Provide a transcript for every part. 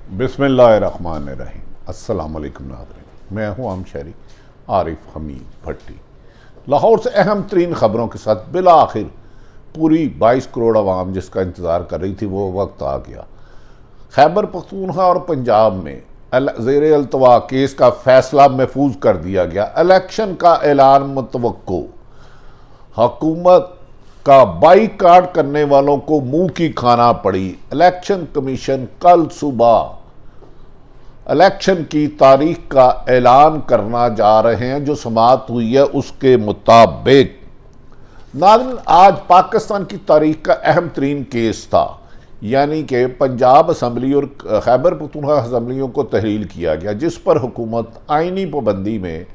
बिस्मिल्लाहिर्रहमानिर्रहीम। अस्सलाम वालेकुम नाज़रीन, मैं हूँ आम शहरी आरिफ हमीद भट्टी। लाहौर से अहम तरीन ख़बरों के साथ बिला आखिर पूरी 22 करोड़ आवाम जिसका इंतज़ार कर रही थी वो वक्त आ गया। खैबर पख्तूनख्वा और पंजाब में ज़ेर अल्तवा केस का फैसला महफूज कर दिया गया। इलेक्शन का ऐलान मुतवक्को। हुकूमत का बाईकाट करने वालों को मुंह की खाना पड़ी। इलेक्शन कमीशन कल सुबह इलेक्शन की तारीख का ऐलान करना जा रहे हैं। जो समाअत हुई है उसके मुताबिक नाज़रीन आज पाकिस्तान की तारीख का अहम तरीन केस था, यानी कि पंजाब असम्बली और खैबर पख्तूनख्वा असम्बलियों को तहलील किया गया, जिस पर हुकूमत आइनी पाबंदी में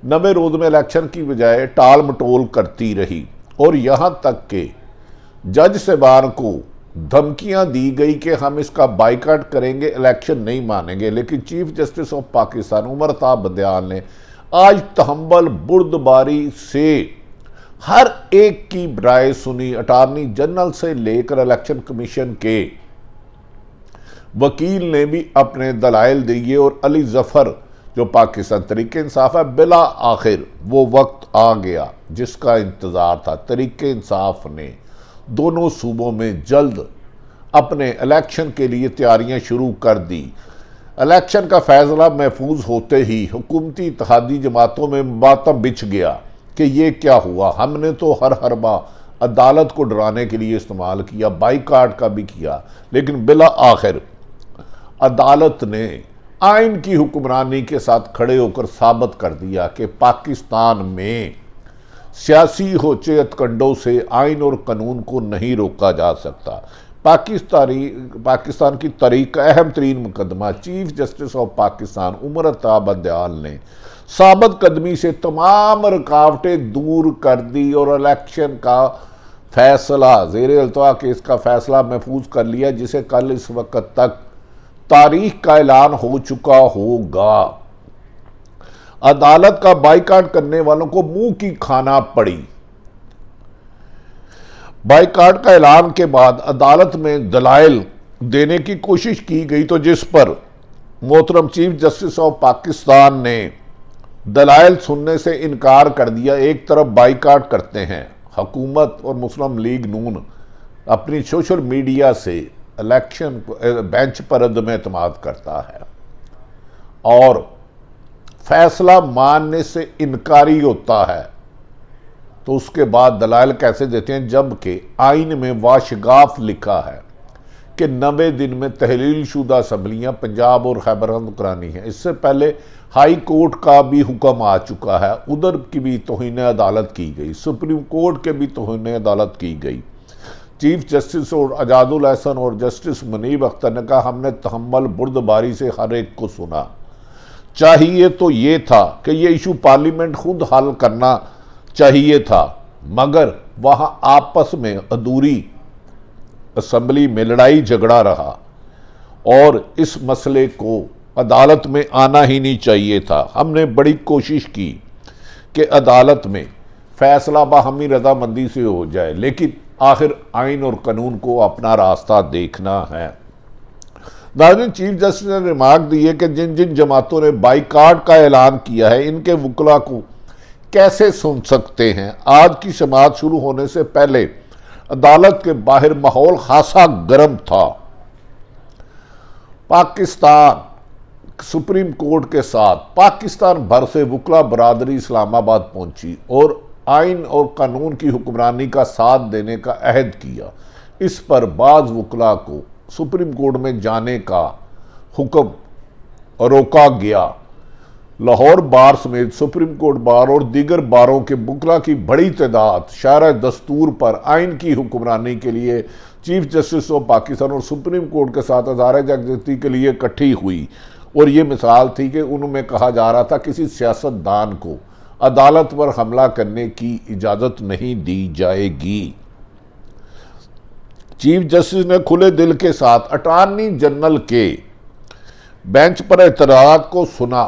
90 रोज़ में इलेक्शन की बजाय टाल मटोल करती रही और यहाँ तक कि जज साहबान को धमकियां दी गई कि हम इसका बाइकाट करेंगे, इलेक्शन नहीं मानेंगे। लेकिन chief justice of Pakistan Umar Ata Bandial ने आज तहम्बल बुर्दबारी से हर एक की राय सुनी। अटारनी जनरल से लेकर इलेक्शन कमीशन के वकील ने भी अपने दलाइल दिए और अली जफर जो पाकिस्तान तरीके इंसाफ है, बिला आखिर वो वक्त आ गया जिसका इंतज़ार था। तरीके इंसाफ ने दोनों सूबों में जल्द अपने इलेक्शन के लिए तैयारियां शुरू कर दी। इलेक्शन का फैसला महफूज होते ही हुकूमती इत्तेहादी जमातों में मातम बिछ गया कि ये क्या हुआ, हमने तो हर हरबा अदालत को डराने के लिए इस्तेमाल किया, बाईकाट का भी किया, लेकिन बिला आखिर अदालत ने आइन की हुक्मरानी के साथ खड़े होकर साबित कर दिया कि पाकिस्तान में सियासी होचे हथकंडों से आइन और कानून को नहीं रोका जा सकता। पाकिस्तान की तारीख का अहम तरीन मुकदमा chief justice of Pakistan Umar Ata Bandial ने साबित कदमी से तमाम रुकावटें दूर कर दी और इलेक्शन का फैसला ज़ेर अल्तवा केस का फैसला महफूज कर लिया, जिसे कल इस वक्त तक तारीख का ऐलान हो चुका होगा। अदालत का बाईकाट करने वालों को मुंह की खाना पड़ी। बाईकाट का ऐलान के बाद अदालत में दलाइल देने की कोशिश की गई, तो जिस पर मोहतरम चीफ जस्टिस ऑफ पाकिस्तान ने दलाइल सुनने से इनकार कर दिया। एक तरफ बाईकाट करते हैं हुकूमत और मुस्लिम लीग नून अपनी सोशल मीडिया से इलेक्शन बेंच पर अदम एतमाद करता है और फैसला मानने से इनकारी होता है, तो उसके बाद दलाइल कैसे देते हैं, जबकि आइन में वाशगाफ लिखा है कि 90 दिन में तहलील शुदा असम्बलियाँ पंजाब और खैबर करानी है। इससे पहले हाई कोर्ट का भी हुक्म आ चुका है, उधर की भी तौहीन अदालत की गई, सुप्रीम कोर्ट के भी तौहीन अदालत की गई। चीफ जस्टिस और अजादुल एहसन और जस्टिस मुनीब अख्तर ने कहा हमने तहम्मल बुर्दबारी से हर एक को सुना। चाहिए तो ये था कि ये इशू पार्लियामेंट खुद हल करना चाहिए था, मगर वहाँ आपस में अधूरी असम्बली में लड़ाई झगड़ा रहा और इस मसले को अदालत में आना ही नहीं चाहिए था। हमने बड़ी कोशिश की कि अदालत में फैसला बाहमी रजामंदी से हो जाए, लेकिन आखिर आइन और कानून को अपना रास्ता देखना है। नाज़रीन, चीफ जस्टिस ने रिमार्क दी है कि जिन जिन जमातों ने बाईकाट का ऐलान किया है इनके वकला को कैसे सुन सकते हैं। आज की समाअत शुरू होने से पहले अदालत के बाहर माहौल खासा गर्म था। पाकिस्तान सुप्रीम कोर्ट के साथ पाकिस्तान भर से वकला बरादरी इस्लामाबाद पहुंची और आइन और कानून की हुक्मरानी का साथ देने का अहद किया। इस पर बाज़ वकला को सुप्रीम कोर्ट में जाने का हुक्म रोका गया। लाहौर बार समेत सुप्रीम कोर्ट बार और दीगर बारों के वकला की बड़ी तादाद शारा दस्तूर पर आइन की हुक्मरानी के लिए चीफ जस्टिस ऑफ पाकिस्तान और सुप्रीम कोर्ट के साथ अदारे जगजती के लिए इकट्ठी हुई और ये मिसाल थी कि उनमें कहा जा रहा था किसी सियासतदान को अदालत पर हमला करने की इजाज़त नहीं दी जाएगी। चीफ जस्टिस ने खुले दिल के साथ अटारनी जनरल के बेंच पर एतराज़ को सुना,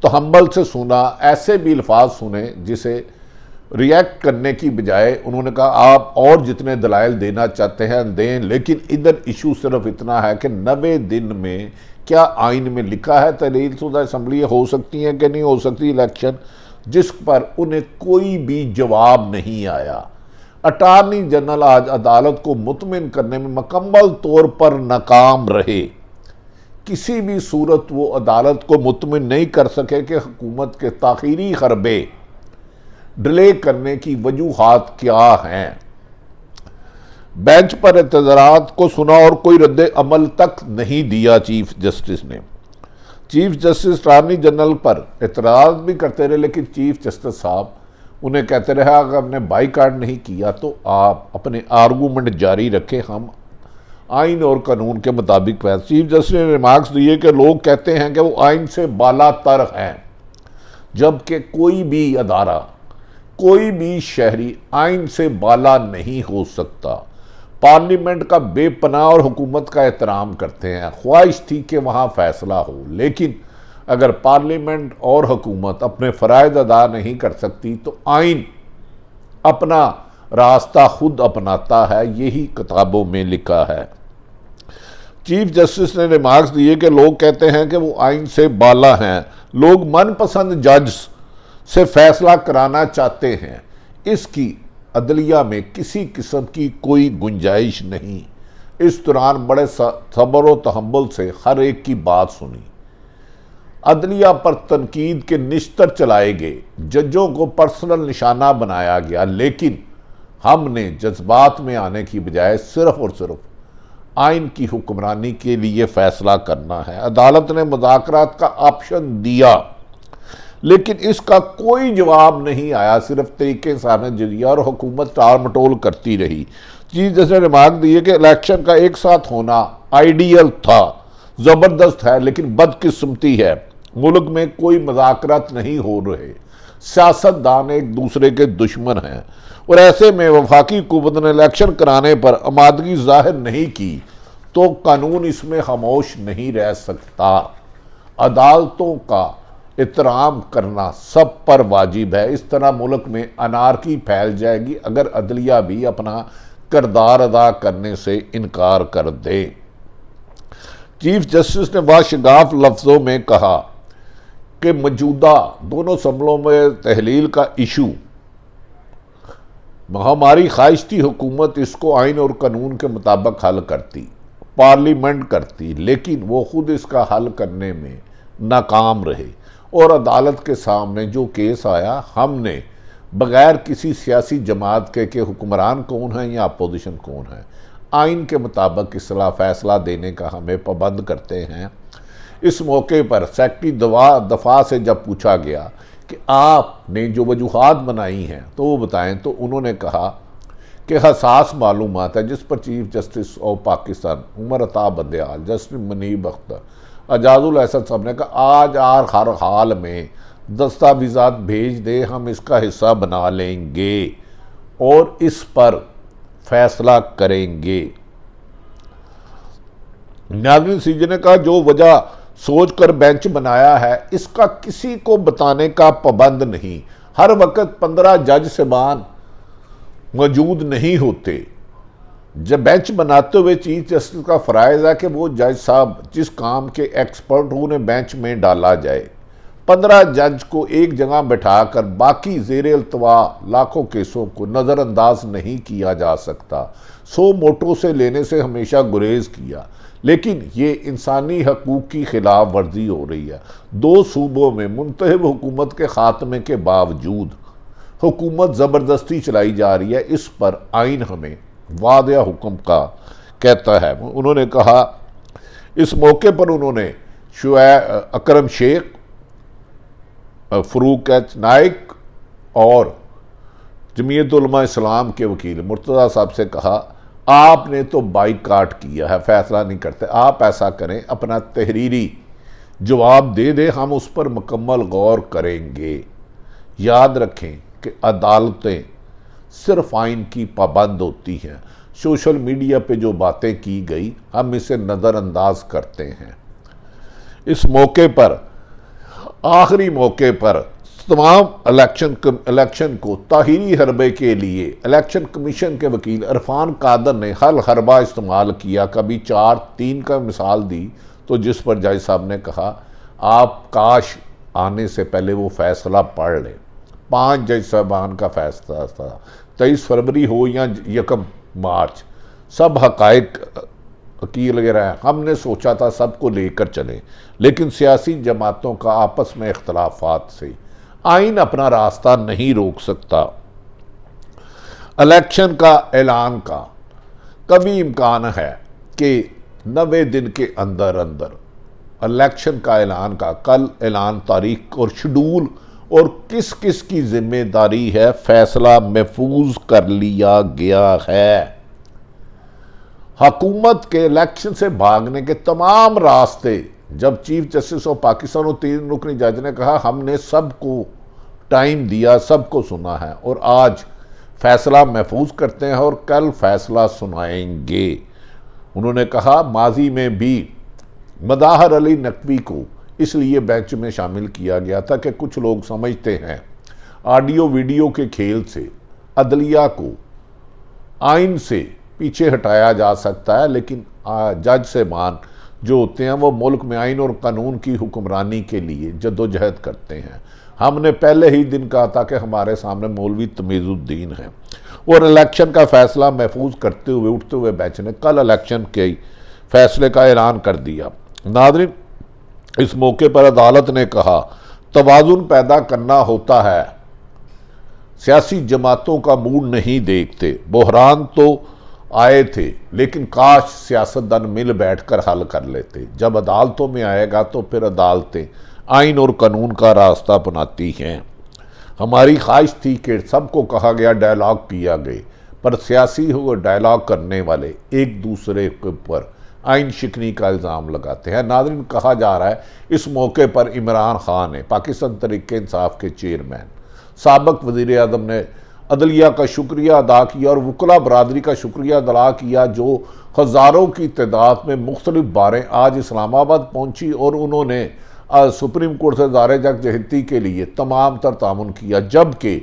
तहम्मुल से सुना, ऐसे भी अल्फाज सुने जिसे रिएक्ट करने की बजाय उन्होंने कहा आप और जितने दलाइल देना चाहते हैं दें, लेकिन इधर इशू सिर्फ इतना है कि 90 दिन में क्या आइन में लिखा है तहलील शुदा असम्बली हो सकती हैं कि नहीं हो सकती इलेक्शन, जिस पर उन्हें कोई भी जवाब नहीं आया। अटॉर्नी जनरल आज अदालत को मुतमिन करने में मुकम्मल तौर पर नाकाम रहे। किसी भी सूरत वो अदालत को मुतमिन नहीं कर सके कि हुकूमत के ताखीरी हरबे डिले करने की वजूहात क्या हैं। बेंच पर एतज़ारात को सुना और कोई रद्द अमल तक नहीं दिया चीफ जस्टिस ने। चीफ जस्टिस अटॉर्नी जनरल पर एतराज़ भी करते रहे, लेकिन चीफ जस्टिस साहब उन्हें कहते रहे अगर हमने बाईकाट नहीं किया तो आप अपने आर्गूमेंट जारी रखें, हम आइन और कानून के मुताबिक फैसला। चीफ जस्टिस ने रिमार्क्स दिए कि लोग कहते हैं कि वो आइन से बालातर हैं, जबकि कोई भी अदारा, कोई भी शहरी आइन से बाला नहीं हो सकता। पार्लियामेंट का बेपनाह और हुकूमत का एहतराम करते हैं। ख्वाहिश थी कि वहाँ फैसला हो, लेकिन अगर पार्लियामेंट और हुकूमत अपने फ़राइज़ अदा नहीं कर सकती तो आइन अपना रास्ता खुद अपनाता है, यही किताबों में लिखा है। चीफ जस्टिस ने रिमार्क्स दिए कि लोग कहते हैं कि वो आइन से बाला हैं, लोग मनपसंद जज से फैसला कराना चाहते हैं, इसकी अदलिया में किसी किस्म की कोई गुंजाइश नहीं। इस दौरान बड़े सब्र व तहम्मुल से हर एक की बात सुनी। अदलिया पर तनकीद के निश्तर चलाए गए, जजों को पर्सनल निशाना बनाया गया, लेकिन हमने जज्बात में आने की बजाय सिर्फ और सिर्फ आइन की हुक्मरानी के लिए फैसला करना है। अदालत ने मुज़ाकरात का ऑप्शन दिया, लेकिन इसका कोई जवाब नहीं आया, सिर्फ तरीके सामने जरिया और हुकूमत टाल मटोल करती रही। चीफ जस्टिस ने रिमार्क दिए कि इलेक्शन का एक साथ होना आइडियल था, ज़बरदस्त है, लेकिन बदकिस्मती है मुल्क में कोई मुज़ाकरात नहीं हो रहे, सियासतदान एक दूसरे के दुश्मन हैं, और ऐसे में वफाकी हुकूमत ने इलेक्शन कराने पर आमादगी जाहिर नहीं की तो कानून इसमें खामोश नहीं रह सकता। अदालतों का एहतराम करना सब पर वाजिब है, इस तरह मुल्क में अनारकी फैल जाएगी अगर अदलिया भी अपना किरदार अदा करने से इनकार कर दे। चीफ जस्टिस ने वाशगाफ लफ्ज़ों में कहा कि मौजूदा दोनों असम्बलियों में तहलील का इशू हमारी ख्वाहिश थी हुकूमत इसको आइन और कानून के मुताबिक हल करती, पार्लियामेंट करती, लेकिन वो खुद इसका हल करने में नाकाम रहे और अदालत के सामने जो केस आया हमने बगैर किसी सियासी जमात के कि हुक्मरान कौन है या अपोजिशन कौन है, आइन के मुताबिक इसला फैसला देने का हमें पाबंद करते हैं। इस मौके पर सेक्रेटरी दफा से जब पूछा गया कि आपने जो वजूहात बनाई हैं तो वो बताएं, तो उन्होंने कहा कि हसास मालूमात है, जिस पर chief justice of Pakistan Umar Ata Bandial, justice Munib Akhtar, Ijazul Ahsan साहब ने कहा आज हर हाल में दस्तावेज़ात भेज दे, हम इसका हिस्सा बना लेंगे और इस पर फैसला करेंगे। नाज़रीन सीजे ने कहा जो वजह सोचकर बेंच बनाया है इसका किसी को बताने का पाबंद नहीं, हर वक्त 15 जज साहबान मौजूद नहीं होते। जब बेंच बनाते हुए चीफ जस्टिस का फ़राइज़ है कि वो जज साहब जिस काम के एक्सपर्ट हो उन्हें बेंच में डाला जाए। 15 जज को एक जगह बैठाकर बाकी ज़ेर अल्तवा लाखों केसों को नज़रअंदाज नहीं किया जा सकता। 100 मोटों से लेने से हमेशा गुरेज किया, लेकिन ये इंसानी हकूक़ की खिलाफ वर्जी हो रही है। 2 सूबों में मुंतखब हुकूमत के ख़ात्मे के बावजूद हुकूमत ज़बरदस्ती चलाई जा रही है, इस पर आइन हमें वादिया हुक्म का कहता है। उन्होंने कहा इस मौके पर उन्होंने अकरम शेख, फ़रूक एच नाइक और जमीयत उलमा इस्लाम के वकील मुर्तज़ा साहब से कहा आपने तो बाइकाट किया है, फैसला नहीं करते, आप ऐसा करें अपना तहरीरी जवाब दे दे, हम उस पर मुकम्मल गौर करेंगे। याद रखें कि अदालतें सिर्फ आइन की पाबंद होती हैं, सोशल मीडिया पे जो बातें की गई हम इसे नज़रअंदाज करते हैं। इस मौके पर आखिरी मौके पर तमाम इलेक्शन को ताहीरी हरबे के लिए इलेक्शन कमीशन के वकील इरफान कादर ने हल हरबा इस्तेमाल किया। कभी 4-3 का मिसाल दी, तो जिस पर जज साहब ने कहा आप काश आने से पहले वो फैसला पढ़ लें। 5 जज साहबान का फैसला था, 23 फरवरी हो या 1 मार्च, सब हकायक वकील वगैरह हमने सोचा था सबको लेकर चलें, लेकिन सियासी जमातों का आपस में इख्तलाफात से आइन अपना रास्ता नहीं रोक सकता। इलेक्शन का ऐलान का कभी इम्कान है कि 90 दिन के अंदर अंदर इलेक्शन का ऐलान का कल ऐलान तारीख और शेड्यूल और किस किस की जिम्मेदारी है फैसला महफूज कर लिया गया है। हुकूमत के इलेक्शन से भागने के तमाम रास्ते, जब चीफ जस्टिस ऑफ पाकिस्तान और 3 रुकनी जज ने कहा हमने सबको टाइम दिया, सबको सुना है और आज फैसला महफूज करते हैं और कल फैसला सुनाएंगे। उन्होंने कहा माजी में भी मदाहर अली नकवी को इसलिए बेंच में शामिल किया गया था कि कुछ लोग समझते हैं ऑडियो वीडियो के खेल से अदलिया को आइन से पीछे हटाया जा सकता है, लेकिन जज साहबान जो होते हैं वो मुल्क में आइन और कानून की हुक्मरानी के लिए जद्दोजहद करते हैं। हमने पहले ही दिन कहा था कि हमारे सामने मौलवी तमीज़ुद्दीन है और इलेक्शन का फैसला महफूज करते हुए उठते हुए बेंच ने कल इलेक्शन के फैसले का ऐलान कर दिया। नाज़रीन, इस मौके पर अदालत ने कहा तवाज़ुन पैदा करना होता है, सियासी जमातों का मूड नहीं देखते। बहरान तो आए थे, लेकिन काश सियासतदान मिल बैठकर हल कर लेते। जब अदालतों में आएगा तो फिर अदालतें आइन और कानून का रास्ता अपनाती हैं। हमारी ख्वाहिश थी कि सबको कहा गया डायलॉग किया गए, पर सियासी हो डायलॉग करने वाले एक दूसरे के ऊपर आइन शिकनी का इल्ज़ाम लगाते हैं। नाज़रीन, कहा जा रहा है इस मौके पर इमरान खान ने, पाकिस्तान तहरीक इंसाफ के चेयरमैन, साबिक़ वज़ीर आज़म ने अदलिया का शुक्रिया अदा किया और वकला बरादरी का शुक्रिया अदा किया जो हज़ारों की तादाद में मुख्तलिफ बारें आज इस्लामाबाद पहुंची और उन्होंने सुप्रीम कोर्ट से दारे जगजहती के लिए तमाम तर तामुन किया। जबकि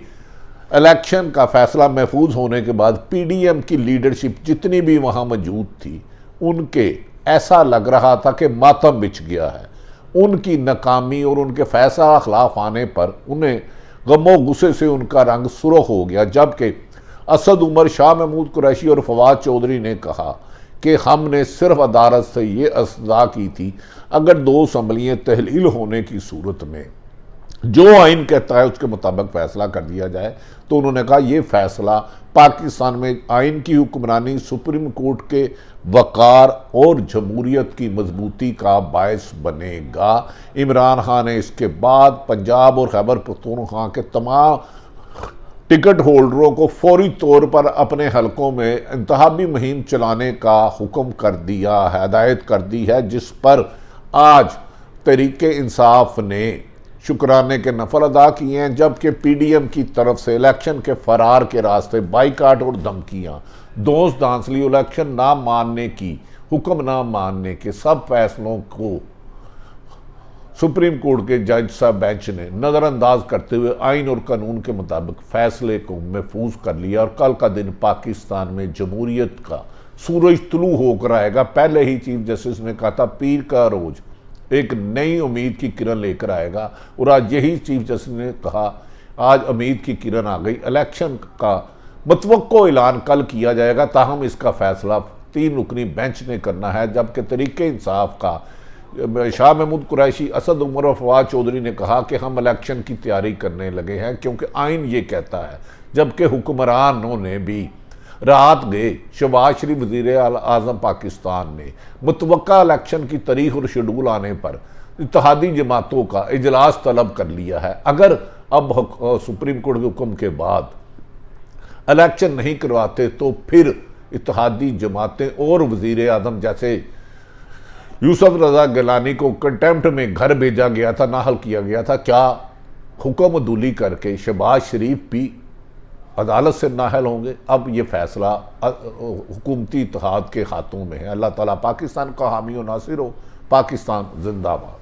इलेक्शन का फैसला महफूज होने के बाद PDM की लीडरशिप जितनी भी वहाँ मौजूद थी, उनके ऐसा लग रहा था कि मातम बिछ गया है। उनकी नाकामी और उनके फैसला खिलाफ आने पर उन्हें गमो गुस्से से उनका रंग सुर्ख हो गया। जबकि असद उमर, शाह महमूद कुरैशी और फवाद चौधरी ने कहा कि हमने सिर्फ अदालत से ये अस्दा की थी अगर 2 असम्बलियाँ तहलील होने की सूरत में जो आइन कहता है उसके मुताबिक फैसला कर दिया जाए। तो उन्होंने कहा यह फैसला पाकिस्तान में आइन की हुक्मरानी, सुप्रीम कोर्ट के वक़ार और जमहूरियत की मजबूती का बायस बनेगा। इमरान खान ने इसके बाद पंजाब और खैबर पख्तूनख्वा के तमाम टिकट होल्डरों को फौरी तौर पर अपने हलकों में इंतखाबी मुहिम चलाने का हुक्म कर दिया है, हदायत कर दी है, जिस पर आज तहरीक इंसाफ ने शुक्राने के नफल अदा किए हैं। जबकि PDM की तरफ से इलेक्शन के फरार के रास्ते, बाइकाट और धमकियां, दोस्त दांसली, इलेक्शन ना मानने की, हुक्म ना मानने के सब फैसलों को सुप्रीम कोर्ट के जज साहब बेंच ने नज़रअंदाज करते हुए आइन और कानून के मुताबिक फैसले को महफूज कर लिया। और कल का दिन पाकिस्तान में जमहूरियत का सूरज तुलू होकर आएगा। पहले ही चीफ जस्टिस ने कहा था पीर का रोज एक नई उम्मीद की किरण लेकर आएगा, और आज यही चीफ जस्टिस ने कहा आज उम्मीद की किरण आ गई। इलेक्शन का मतवक्को ऐलान कल किया जाएगा, ताहम इसका फैसला 3 रुकनी बेंच ने करना है। जबकि तहरीक इंसाफ का शाह महमूद कुरैशी, असद उमर और फवाद चौधरी ने कहा कि हम इलेक्शन की तैयारी करने लगे हैं क्योंकि आइन ये कहता है। जबकि हुक्मरानों ने भी रात गए, शहबाज शरीफ वज़ीर आज़म पाकिस्तान ने मुतवक्का इलेक्शन की तारीख और शेड्यूल आने पर इत्तेहादी जमातों का इजलास तलब कर लिया है। अगर अब सुप्रीम कोर्ट के हुक्म के बाद इलेक्शन नहीं करवाते तो फिर इत्तेहादी जमातें और वज़ीर आज़म जैसे यूसुफ रज़ा गिलानी को कंटेम्प्ट में घर भेजा गया था, नाहल किया गया था, क्या हुक्म अदूली करके शहबाज शरीफ भी अदालत से नाहल होंगे? अब ये फैसला हुकूमती इत्तेहाद के हाथों में है। अल्लाह ताला पाकिस्तान का हामी और नासिर हो। पाकिस्तान जिंदाबाद।